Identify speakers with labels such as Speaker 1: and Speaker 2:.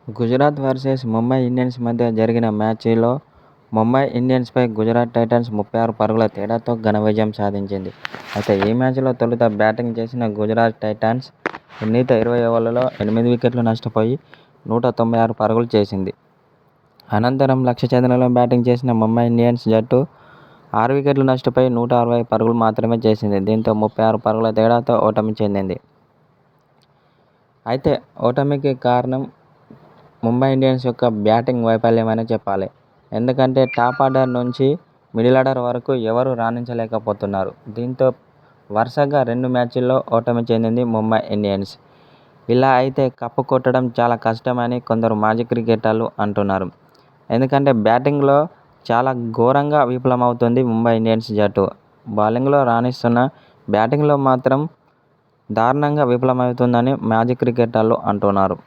Speaker 1: Gujarat versus Mumbai Indians మధ్య జరిగిన మ్యాచ్లో ముంబై ఇండియన్స్పై గుజరాత్ టైటాన్స్ 36 పరుగుల తేడాతో ఘన విజయం సాధించింది. అయితే ఈ మ్యాచ్లో తొలుత బ్యాటింగ్ చేసిన గుజరాత్ టైటాన్స్ నిర్ణీత 20 ఓవర్లలో 8 వికెట్లు నష్టపోయి 196 పరుగులు చేసింది. అనంతరం లక్ష్య ఛేదనలో బ్యాటింగ్ చేసిన ముంబై ఇండియన్స్ జట్టు 6 వికెట్లు నష్టపోయి 160 పరుగులు మాత్రమే చేసింది. దీంతో 36 పరుగుల తేడాతో ఓటమి చెందింది. అయితే ఓటమికి కారణం ముంబై ఇండియన్స్ యొక్క బ్యాటింగ్ వైఫల్యమనే చెప్పాలి. ఎందుకంటే టాప్ ఆర్డర్ నుంచి మిడిల్ ఆర్డర్ వరకు ఎవరూ రాణించలేకపోతున్నారు. దీంతో వరుసగా 2 మ్యాచ్ల్లో ఓటమి చెందింది ముంబై ఇండియన్స్. ఇలా అయితే కప్పు కొట్టడం చాలా కష్టమని కొందరు మాజీ క్రికెటర్లు అంటున్నారు. ఎందుకంటే బ్యాటింగ్లో చాలా ఘోరంగా విఫలమవుతుంది ముంబై ఇండియన్స్ జట్టు. బౌలింగ్లో రాణిస్తున్నా బ్యాటింగ్లో మాత్రం దారుణంగా విఫలమవుతుందని మాజీ క్రికెటర్లు అంటున్నారు.